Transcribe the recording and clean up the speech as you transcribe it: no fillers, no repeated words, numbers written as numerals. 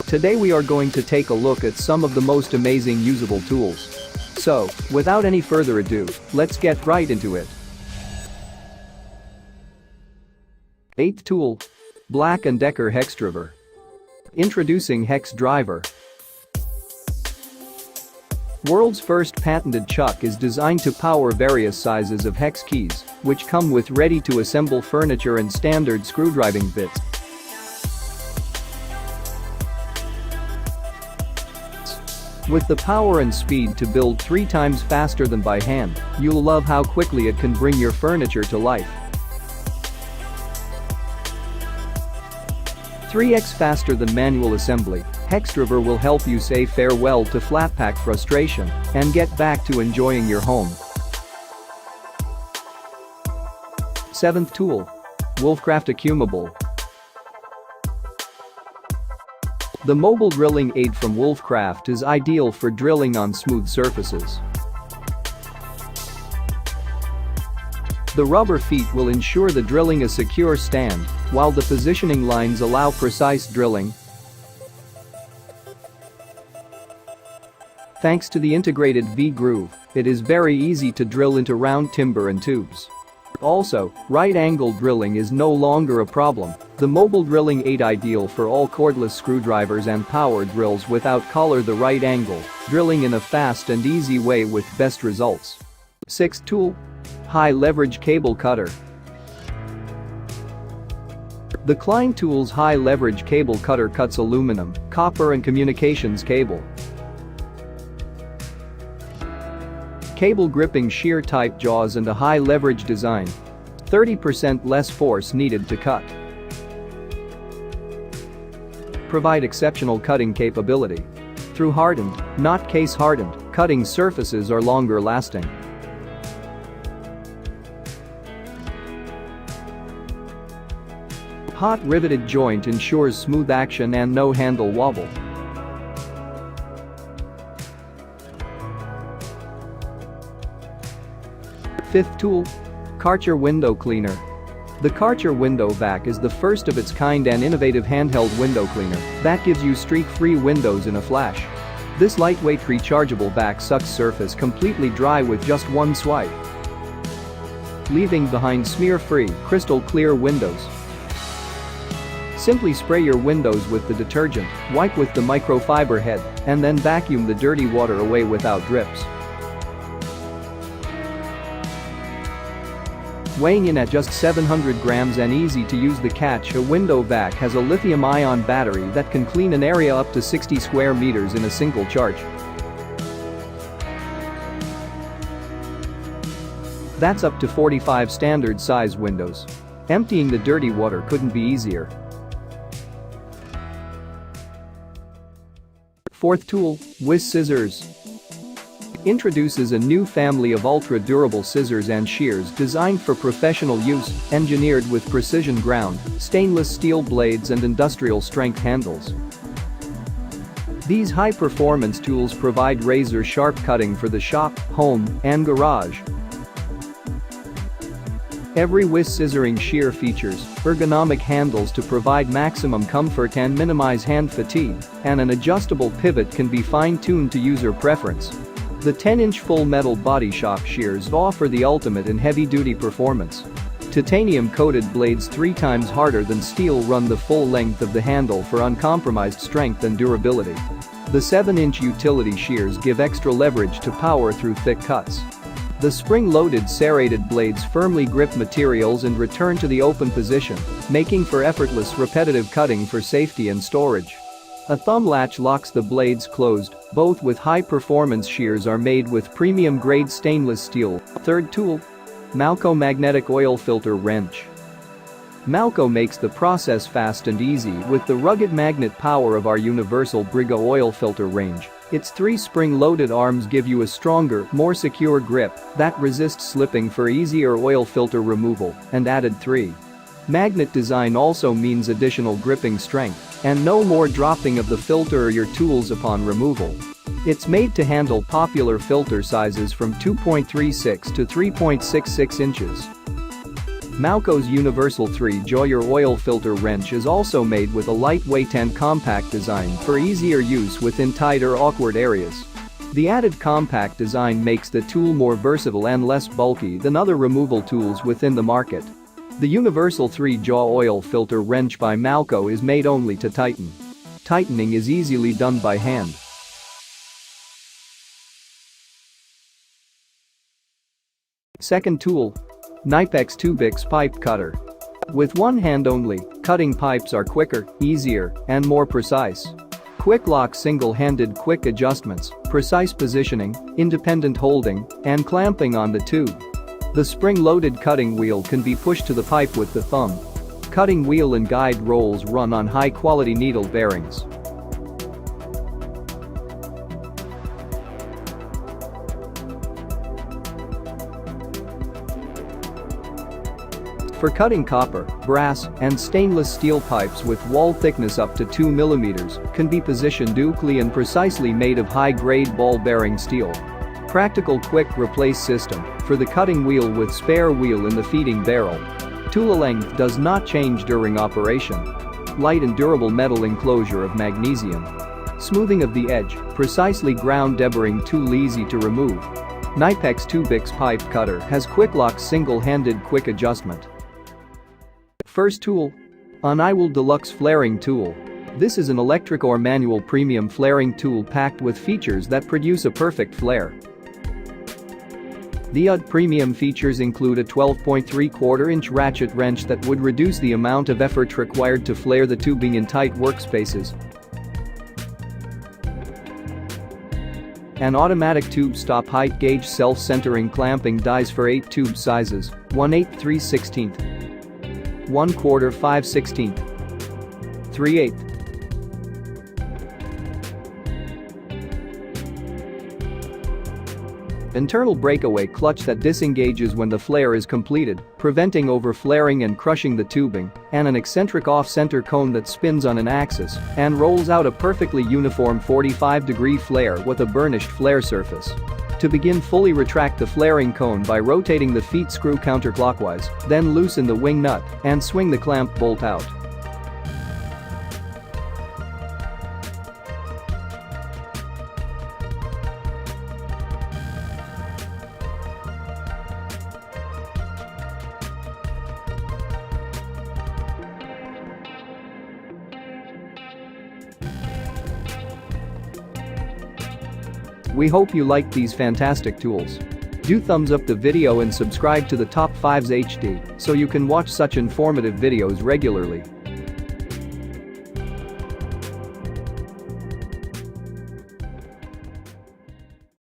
Today we are going to take a look at some of the most amazing usable tools. So, without any further ado, let's get right into it. 8th tool. Black & Decker Hex Driver. Introducing Hex Driver. World's first patented chuck is designed to power various sizes of hex keys, which come with ready-to-assemble furniture and standard screwdriving bits. With the power and speed to build 3 times faster than by hand, you'll love how quickly it can bring your furniture to life. 3x faster than manual assembly, HexDriver will help you say farewell to flat pack frustration and get back to enjoying your home. 7th tool. Wolfcraft Accumable. The mobile drilling aid from Wolfcraft is ideal for drilling on smooth surfaces. The rubber feet will ensure the drilling a secure stand, while the positioning lines allow precise drilling. Thanks to the integrated V-groove, it is very easy to drill into round timber and tubes. Also, right-angle drilling is no longer a problem. The mobile drilling aid ideal for all cordless screwdrivers and power drills without collar. The right angle, drilling in a fast and easy way with best results. 6th tool. High Leverage Cable Cutter. The Klein Tools High Leverage Cable Cutter cuts aluminum, copper and communications cable. Cable gripping shear type jaws and a high leverage design. 30% less force needed to cut. Provide exceptional cutting capability. Through hardened, not case hardened, cutting surfaces are longer lasting. Hot riveted joint ensures smooth action and no handle wobble. Fifth tool. Karcher Window Cleaner. The Karcher Window Vac is the first of its kind and innovative handheld window cleaner that gives you streak-free windows in a flash. This lightweight rechargeable vac sucks surface completely dry with just one swipe, leaving behind smear-free, crystal-clear windows. Simply spray your windows with the detergent, wipe with the microfiber head, and then vacuum the dirty water away without drips. Weighing in at just 700 grams and easy to use, the Karcher Window Vac has a lithium-ion battery that can clean an area up to 60 square meters in a single charge. That's up to 45 standard size windows. Emptying the dirty water couldn't be easier. 4th tool. Whiz Scissors. Introduces a new family of ultra-durable scissors and shears designed for professional use, engineered with precision ground, stainless steel blades and industrial-strength handles. These high-performance tools provide razor-sharp cutting for the shop, home, and garage. Every whiz scissoring shear features ergonomic handles to provide maximum comfort and minimize hand fatigue, and an adjustable pivot can be fine-tuned to user preference. The 10-inch full metal body shop shears offer the ultimate in heavy-duty performance. Titanium-coated blades 3 times harder than steel run the full length of the handle for uncompromised strength and durability. The 7-inch utility shears give extra leverage to power through thick cuts. The spring-loaded serrated blades firmly grip materials and return to the open position, making for effortless repetitive cutting for safety and storage. A thumb latch locks the blades closed. Both with high-performance shears are made with premium-grade stainless steel. 3rd tool. Malco Magnetic Oil Filter Wrench. Malco makes the process fast and easy with the rugged magnet power of our universal Brigga oil filter range. Its 3 spring-loaded arms give you a stronger, more secure grip that resists slipping for easier oil filter removal, and added 3 magnet design also means additional gripping strength and no more dropping of the filter or your tools upon removal. It's made to handle popular filter sizes from 2.36 to 3.66 inches. Mauco's Universal 3-Joyer oil filter wrench is also made with a lightweight and compact design for easier use within tight or awkward areas. The added compact design makes the tool more versatile and less bulky than other removal tools within the market. The Universal 3-Jaw oil filter wrench by Mauco is made only to tighten. Tightening is easily done by hand. Second tool. Knipex 2Bix Pipe Cutter. With one hand only, cutting pipes are quicker, easier, and more precise. Quick lock single-handed quick adjustments, precise positioning, independent holding, and clamping on the tube. The spring-loaded cutting wheel can be pushed to the pipe with the thumb. Cutting wheel and guide rolls run on high-quality needle bearings. For cutting copper, brass, and stainless steel pipes with wall thickness up to 2 mm can be positioned uniquely and precisely made of high-grade ball bearing steel. Practical quick replace system for the cutting wheel with spare wheel in the feeding barrel. Tool length does not change during operation. Light and durable metal enclosure of magnesium. Smoothing of the edge, precisely ground deburring tool easy to remove. Knipex 2Bix Pipe Cutter has quick lock single-handed quick adjustment. First tool. Ingenious Deluxe Flaring Tool. This is an electric or manual premium flaring tool packed with features that produce a perfect flare. The UD premium features include a 12.75-inch ratchet wrench that would reduce the amount of effort required to flare the tubing in tight workspaces. An automatic tube stop height gauge self-centering clamping dies for 8 tube sizes, 1/8 3/16, 1/4 5/16, 3/8. Internal breakaway clutch that disengages when the flare is completed, preventing over-flaring and crushing the tubing, and an eccentric off-center cone that spins on an axis and rolls out a perfectly uniform 45-degree flare with a burnished flare surface. To begin, fully retract the flaring cone by rotating the feet screw counterclockwise, then loosen the wing nut and swing the clamp bolt out. We hope you liked these fantastic tools. Do thumbs up the video and subscribe to the Top 5s HD so you can watch such informative videos regularly.